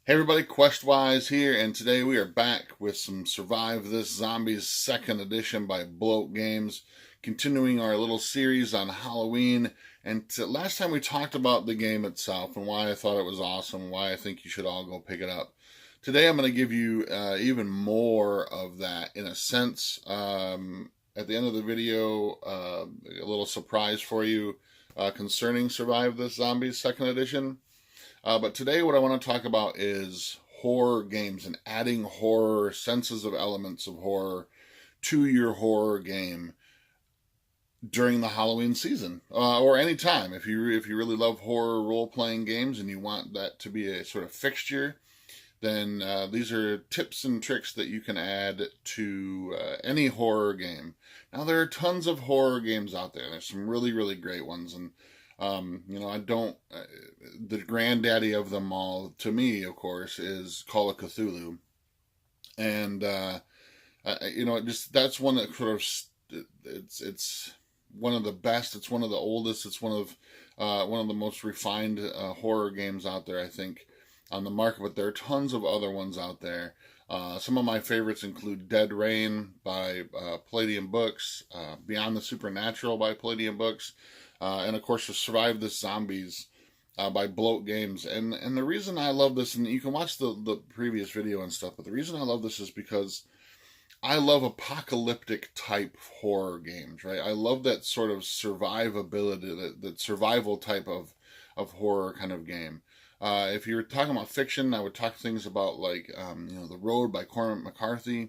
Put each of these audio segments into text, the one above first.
Hey everybody, Questwise here, and today we are back with some Survive This Zombies second edition by Bloat Games, continuing our little series on Halloween. And last time we talked about the game itself and why I thought it was awesome, why I think you should all go pick it up. Today I'm going to give you even more of that in a sense. At the end of the video, a little surprise for you concerning Survive This Zombies second edition. But today what I want to talk about is horror games and adding horror, senses of elements of horror to your horror game during the Halloween season, or any time. If you really love horror role-playing games and you want that to be a sort of fixture, then these are tips and tricks that you can add to any horror game. Now, there are tons of horror games out there. There's some really, really great ones, and I don't. The granddaddy of them all, to me, of course, is Call of Cthulhu, and that's one that sort of it's one of the best. It's one of the oldest. It's one of the most refined horror games out there, I think, on the market. But there are tons of other ones out there. Some of my favorites include Dead Rain by Palladium Books, Beyond the Supernatural by Palladium Books, and of course, Survive This Zombies by Bloat Games. And the reason I love this, and you can watch the previous video and stuff, but the reason I love this is because I love apocalyptic type horror games, right? I love that sort of survivability, that survival type of horror kind of game. If you were talking about fiction, I would talk things about like, The Road by Cormac McCarthy,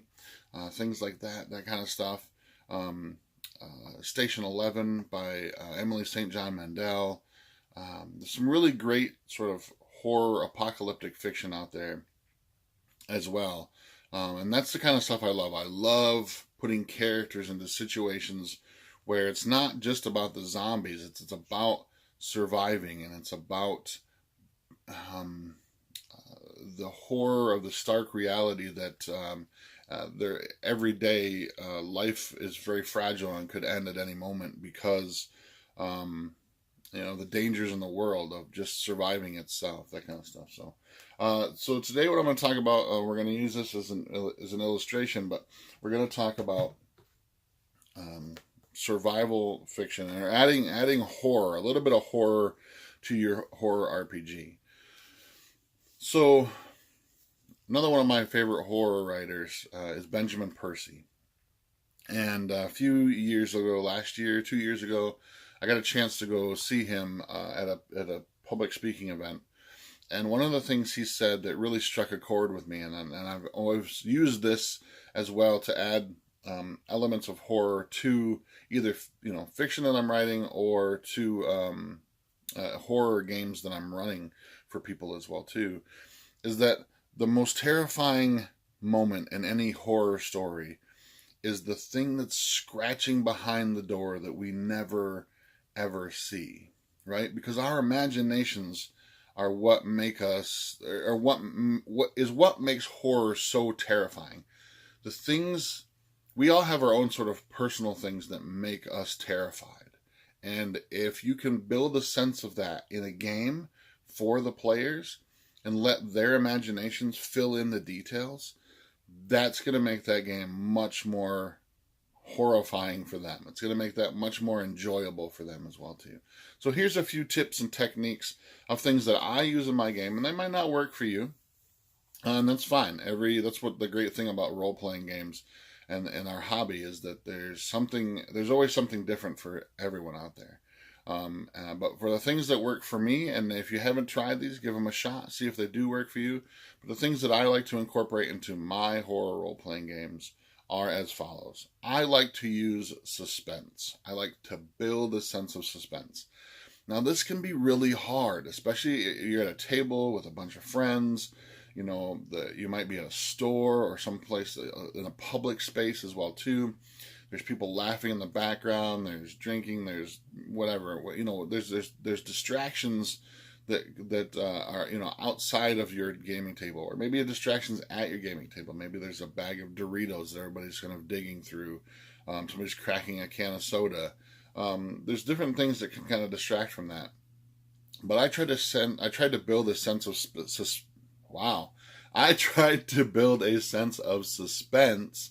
things like that kind of stuff. Station 11 by Emily St. John Mandel. There's some really great sort of horror apocalyptic fiction out there as well. And that's the kind of stuff I love. I love putting characters into situations where it's not just about the zombies. It's about surviving, and it's about the horror of the stark reality that their everyday life is very fragile and could end at any moment because the dangers in the world of just surviving itself, that kind of stuff. So today what I'm going to talk about, we're going to use this as an illustration, but we're going to talk about survival fiction, and adding horror, a little bit of horror to your horror RPG. So another one of my favorite horror writers is Benjamin Percy. And a few years ago, last year, 2 years ago, I got a chance to go see him at a public speaking event. And one of the things he said that really struck a chord with me, and I've always used this as well to add elements of horror to either fiction that I'm writing or to horror games that I'm running for people as well too, is that the most terrifying moment in any horror story is the thing that's scratching behind the door that we never ever see, right? Because our imaginations are what make us, or what makes horror so terrifying. The things, we all have our own sort of personal things that make us terrified. And if you can build a sense of that in a game for the players and let their imaginations fill in the details, that's going to make that game much more horrifying for them. It's going to make that much more enjoyable for them as well too. So here's a few tips and techniques of things that I use in my game, and they might not work for you, and that's fine. That's what the great thing about role-playing games and our hobby is, that there's always something different for everyone out there. But for the things that work for me, and if you haven't tried these, give them a shot, see if they do work for you. But the things that I like to incorporate into my horror role-playing games are as follows. I like to use suspense. I like to build a sense of suspense. Now, this can be really hard, especially if you're at a table with a bunch of friends. You might be at a store or someplace in a public space as well too. There's people laughing in the background. There's drinking. There's whatever. There's distractions that are outside of your gaming table, or maybe a distractions at your gaming table. Maybe there's a bag of Doritos that everybody's kind of digging through. Somebody's cracking a can of soda. There's different things that can kind of distract from that. But I tried to build a sense of Wow. I tried to build a sense of suspense,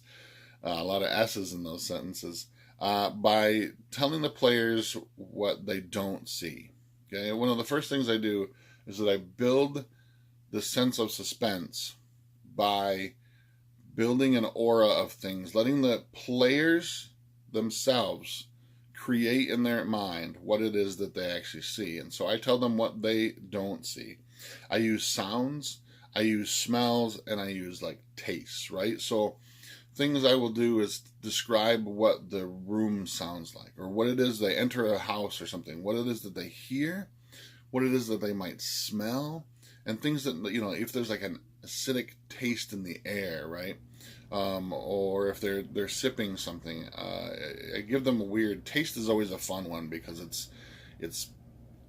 a lot of S's in those sentences, by telling the players what they don't see. Okay, one of the first things I do is that I build the sense of suspense by building an aura of things, letting the players themselves create in their mind what it is that they actually see. And so I tell them what they don't see. I use sounds, I use smells, and I use like tastes, right? So things I will do is describe what the room sounds like, or what it is they enter a house or something, what it is that they hear, what it is that they might smell, and things that, you know, if there's like an acidic taste in the air, right? Or if they're sipping something, I give them a weird taste. Is always a fun one because it's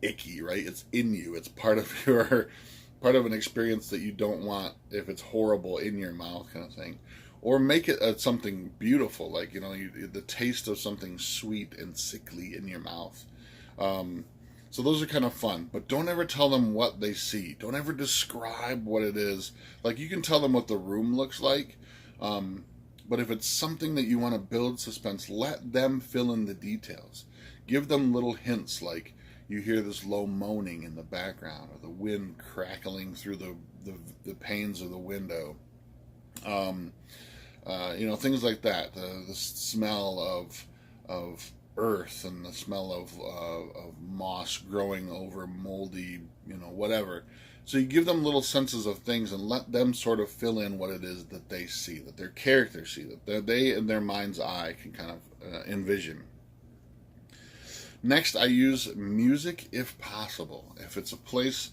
icky, right? It's in you. It's part of your part of an experience that you don't want if it's horrible in your mouth, kind of thing. Or make it something beautiful, like, you know, the taste of something sweet and sickly in your mouth. So those are kind of fun, but don't ever tell them what they see. Don't ever describe what it is. Like, you can tell them what the room looks like, but if it's something that you want to build suspense, let them fill in the details. Give them little hints, like you hear this low moaning in the background, or the wind crackling through the panes of the window. You know, things like that. The smell of earth, and the smell of moss growing over moldy, you know, whatever. So you give them little senses of things and let them sort of fill in what it is that they see, that their characters see, that they in their mind's eye can kind of envision. Next, I use music if possible. If it's a place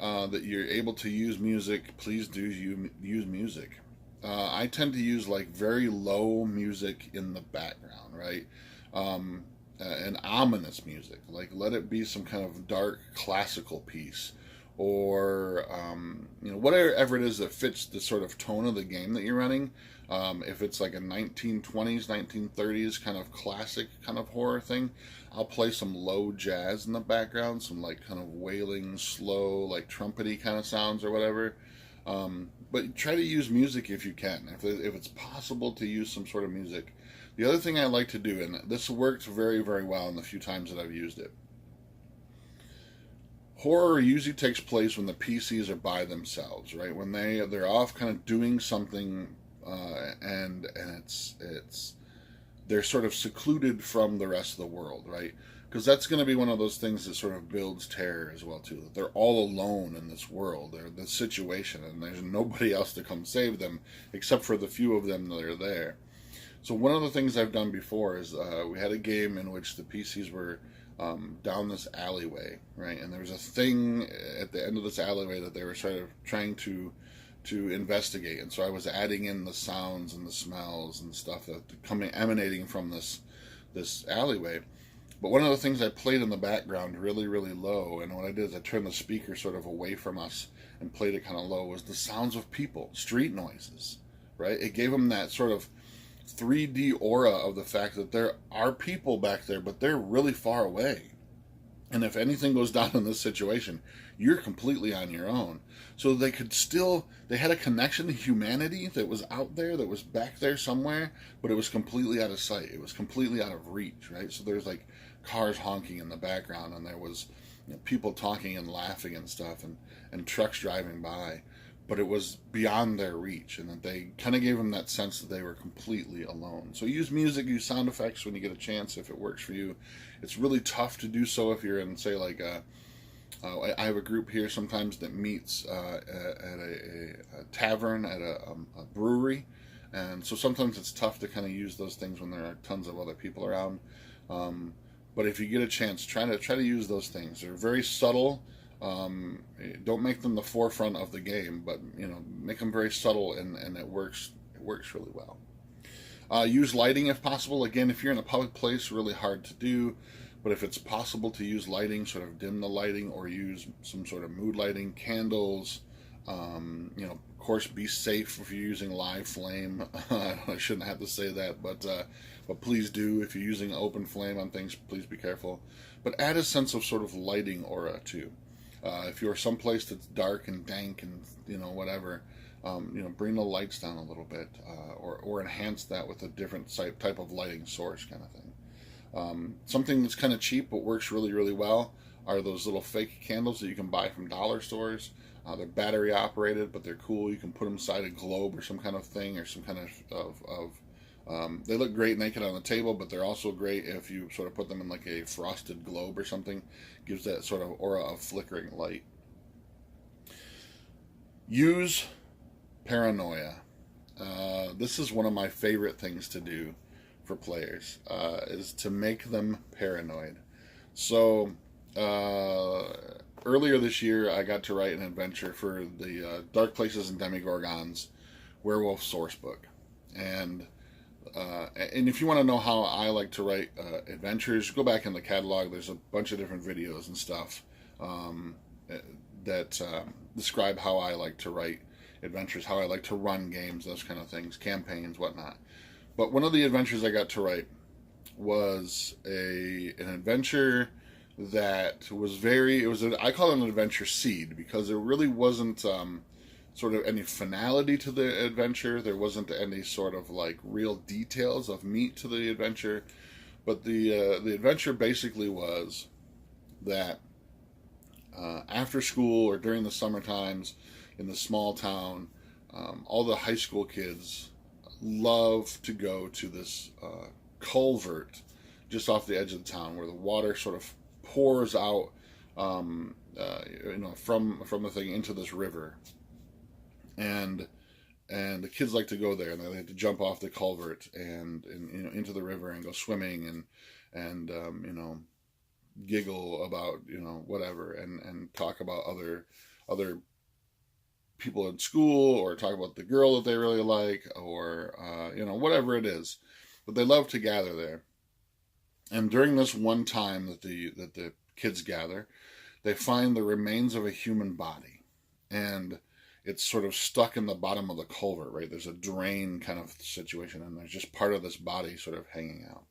that you're able to use music, please do use music. I tend to use like very low music in the background, right? And ominous music, like let it be some kind of dark classical piece, or you know, whatever it is that fits the sort of tone of the game that you're running. If it's like a 1920s, 1930s kind of classic kind of horror thing, I'll play some low jazz in the background, some like kind of wailing, slow, like trumpety kind of sounds or whatever. But try to use music if you can, if it's possible to use some sort of music. The other thing I like to do, and this worked very, very well in the few times that I've used it, horror usually takes place when the PCs are by themselves, right? When they're off kind of doing something, and it's they're sort of secluded from the rest of the world, right? Because that's going to be one of those things that sort of builds terror as well too. That they're all alone in this world, they're this situation, and there's nobody else to come save them except for the few of them that are there. So one of the things I've done before is we had a game in which the PCs were down this alleyway, right? And there was a thing at the end of this alleyway that they were sort of trying to investigate. And so I was adding in the sounds and the smells and stuff that emanating from this alleyway. But one of the things I played in the background really, really low, and what I did is I turned the speaker sort of away from us and played it kind of low, was the sounds of people, street noises, right? It gave them that sort of 3D aura of the fact that there are people back there, but they're really far away. And if anything goes down in this situation, you're completely on your own. So they had a connection to humanity that was out there, that was back there somewhere, but it was completely out of sight. It was completely out of reach, right? So there's like cars honking in the background, and there was, you know, people talking and laughing and stuff, and trucks driving by. But it was beyond their reach, and that they kind of gave them that sense that they were completely alone. So use music, use sound effects when you get a chance, if it works for you. It's really tough to do so if you're in, say, like I have a group here sometimes that meets at a tavern, at a brewery, and so sometimes it's tough to kind of use those things when there are tons of other people around. But if you get a chance, try to use those things. They're very subtle. Don't make them the forefront of the game, but, you know, make them very subtle, and it works really well. Use lighting if possible. Again, if you're in a public place, really hard to do, but if it's possible to use lighting, sort of dim the lighting, or use some sort of mood lighting, candles. You know, of course, be safe if you're using live flame. I shouldn't have to say that, but please do. If you're using open flame on things, please be careful. But add a sense of sort of lighting aura too. If you're someplace that's dark and dank and whatever, bring the lights down a little bit, or enhance that with a different type of lighting source, kind of thing. Something that's kind of cheap but works really, really well are those little fake candles that you can buy from dollar stores. They're battery operated, but they're cool. You can put them inside a globe or some kind of thing, or some kind of they look great naked on the table, but they're also great if you sort of put them in like a frosted globe or something. Gives that sort of aura of flickering light. Use paranoia. This is one of my favorite things to do for players, is to make them paranoid. So earlier this year, I got to write an adventure for the Dark Places and Demigorgons Werewolf Sourcebook. And if you want to know how I like to write adventures, go back in the catalog. There's a bunch of different videos and stuff that describe how I like to write adventures, how I like to run games, those kind of things, campaigns, whatnot. But one of the adventures I got to write was an adventure that was I call it an adventure seed, because there really wasn't sort of any finality to the adventure. There wasn't any sort of like real details of meat to the adventure, but the adventure basically was that after school or during the summer times in the small town, all the high school kids love to go to this culvert just off the edge of the town, where the water sort of pours out from the thing into this river. And the kids like to go there, and they like to jump off the culvert and into the river and go swimming and giggle about whatever, and talk about other people in school, or talk about the girl that they really like, or whatever it is. But they love to gather there. And during this one time that the kids gather, they find the remains of a human body, and it's sort of stuck in the bottom of the culvert, right? There's a drain kind of situation, and there's just part of this body sort of hanging out.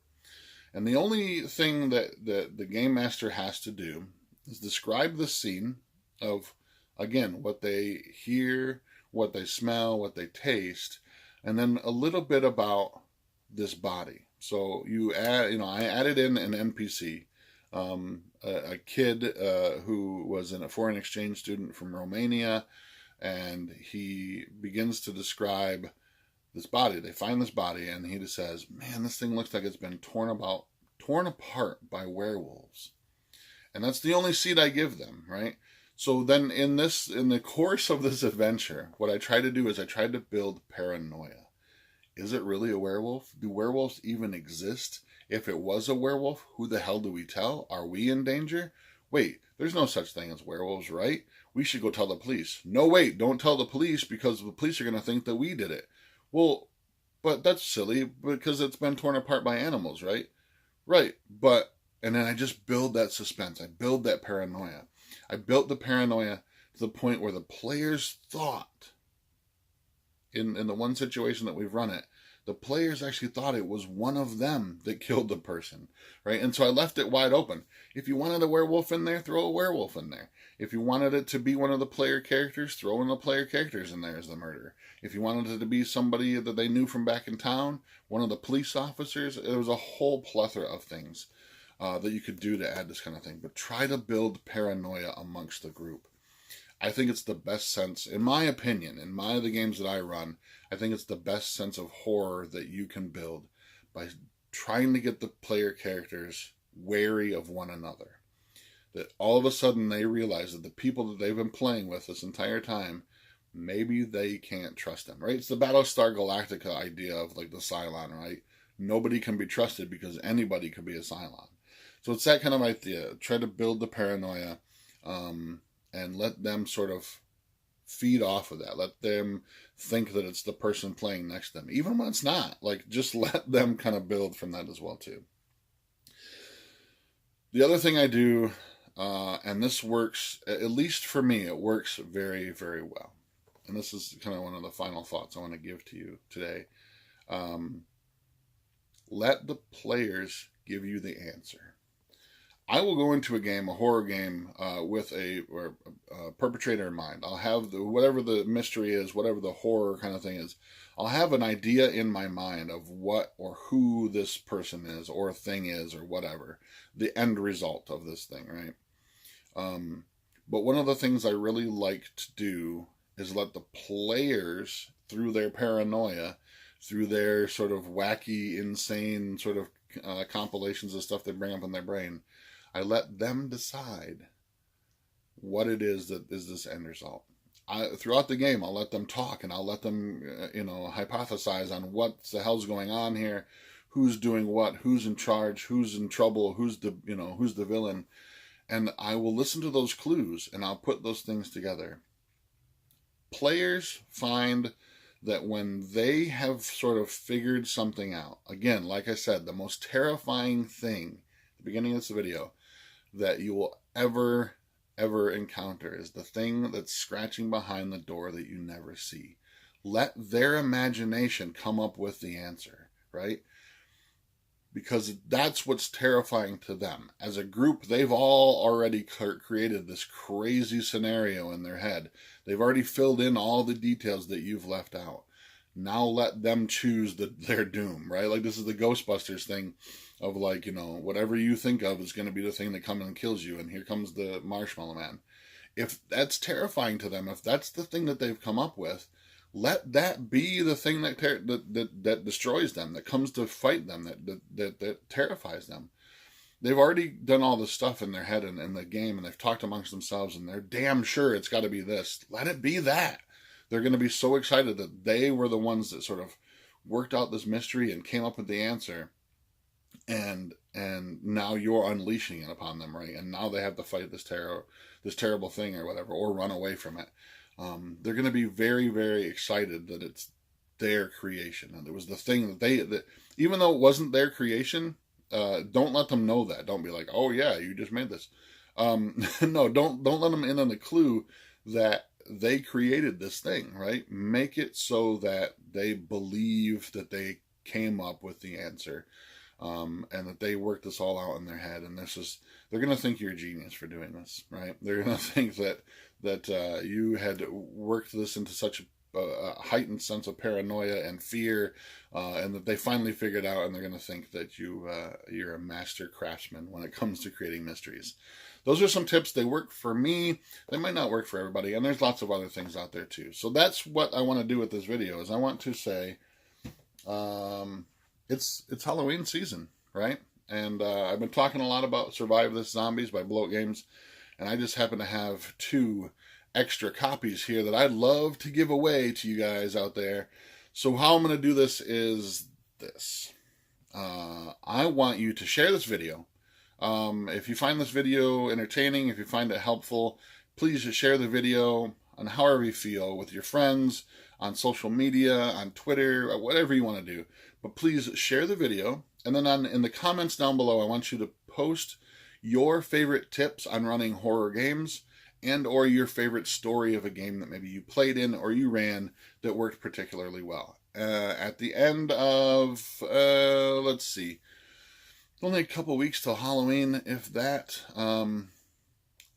And the only thing that the game master has to do is describe the scene of, again, what they hear, what they smell, what they taste, and then a little bit about this body. So I added in an NPC, a kid who was a foreign exchange student from Romania, and he begins to describe this body. They find this body, and he just says, "Man, this thing looks like it's been torn apart by werewolves." And that's the only seed I give them, right? So then in the course of this adventure, what I try to do is I try to build paranoia. Is it really a werewolf? Do werewolves even exist? If it was a werewolf, who the hell do we tell? Are we in danger? Wait, there's no such thing as werewolves, right? We should go tell the police. No, wait, don't tell the police, because the police are going to think that we did it. Well, but that's silly, because it's been torn apart by animals, right? Right, and then I just build that suspense. I build that paranoia. I built the paranoia to the point where the players thought, in the one situation that we've run it, the players actually thought it was one of them that killed the person, right? And so I left it wide open. If you wanted a werewolf in there, throw a werewolf in there. If you wanted it to be one of the player characters, throw in the player characters in there as the murderer. If you wanted it to be somebody that they knew from back in town, one of the police officers, there was a whole plethora of things that you could do to add this kind of thing. But try to build paranoia amongst the group. I think it's the best sense, in my opinion, in the games that I run, I think it's the best sense of horror that you can build by trying to get the player characters wary of one another. That all of a sudden they realize that the people that they've been playing with this entire time, maybe they can't trust them, right? It's the Battlestar Galactica idea of like the Cylon, right? Nobody can be trusted because anybody could be a Cylon. So it's that kind of idea. Try to build the paranoia, and let them sort of feed off of that. Let them think that it's the person playing next to them, even when it's not. Like, just let them kind of build from that as well, too. The other thing I do, and this works, at least for me, it works very, very well. And this is kind of one of the final thoughts I want to give to you today. Let the players give you the answer. I will go into a game, a horror game, with a perpetrator in mind. I'll have whatever the mystery is, whatever the horror kind of thing is. I'll have an idea in my mind of what or who this person is or thing is or whatever, the end result of this thing, right? But one of the things I really like to do is let the players, through their paranoia, through their sort of wacky, insane sort of compilations of stuff they bring up in their brain, I let them decide what it is that is this end result. Throughout the game, I'll let them talk and I'll let them, hypothesize on what the hell's going on here, who's doing what, who's in charge, who's in trouble, who's the villain, and I will listen to those clues and I'll put those things together. Players find that when they have sort of figured something out, again, like I said, the most terrifying thing at the beginning of this video that you will ever encounter is the thing that's scratching behind the door that you never see. Let their imagination come up with the answer, right? Because that's what's terrifying to them. As a group, they've all already created this crazy scenario in their head. They've already filled in all the details that you've left out. Now let them choose their doom, right? Like this is the Ghostbusters thing of like, whatever you think of is going to be the thing that comes and kills you. And here comes the Marshmallow Man. If that's terrifying to them, if that's the thing that they've come up with, let that be the thing that destroys them, that comes to fight them, that terrifies them. They've already done all this stuff in their head and in the game, and they've talked amongst themselves, and they're damn sure it's got to be this. Let it be that. They're going to be so excited that they were the ones that sort of worked out this mystery and came up with the answer, and now you're unleashing it upon them, right? And now they have to fight this terrible thing or whatever, or run away from it. They're going to be very, very excited that it's their creation. And it was the thing that even though it wasn't their creation, don't let them know that. Don't be like, oh yeah, you just made this. No, don't let them in on the clue that they created this thing, right? Make it so that they believe that they came up with the answer, and that they worked this all out in their head. And they're going to think you're a genius for doing this, right? They're going to think that you had worked this into such a heightened sense of paranoia and fear, and that they finally figured out, and they're going to think that you're a master craftsman when it comes to creating mysteries. Those are some tips. They work for me. They might not work for everybody, and there's lots of other things out there too. So that's what I want to do with this video, is I want to say it's Halloween season, right? And I've been talking a lot about Survive This Zombies by Bloat Games, and I just happen to have 2 extra copies here that I'd love to give away to you guys out there. So how I'm going to do this is this. I want you to share this video. If you find this video entertaining, if you find it helpful, please just share the video on however you feel with your friends, on social media, on Twitter, whatever you want to do. But please share the video. And then in the comments down below, I want you to post your favorite tips on running horror games, and or your favorite story of a game that maybe you played in or you ran that worked particularly well. At the end of, let's see, only a couple weeks till Halloween, if that.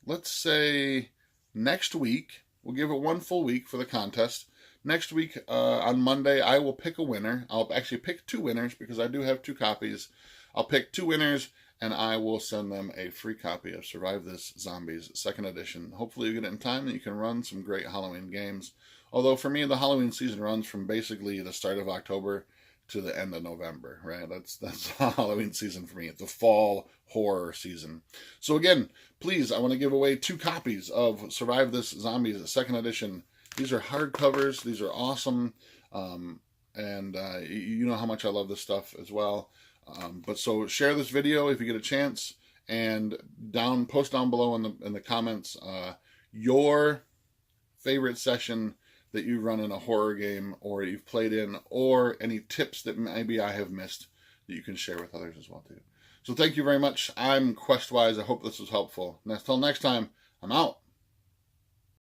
Let's say next week, we'll give it 1 full week for the contest. Next week, on Monday, I will pick a winner. I'll actually pick 2 winners because I do have 2 copies. I'll pick 2 winners, and I will send them a free copy of Survive This Zombies 2nd edition. Hopefully you get it in time and you can run some great Halloween games. Although for me, the Halloween season runs from basically the start of October to the end of November, right? That's Halloween season for me. It's the fall horror season. So again, please, I want to give away 2 copies of Survive This Zombies 2nd edition. These are hardcovers. These are awesome. And you know how much I love this stuff as well. But so share this video if you get a chance, and post down below in the comments your favorite session that you run in a horror game or you've played in, or any tips that maybe I have missed that you can share with others as well too. So thank you very much. I'm Questwise. I hope this was helpful. Until next time, I'm out.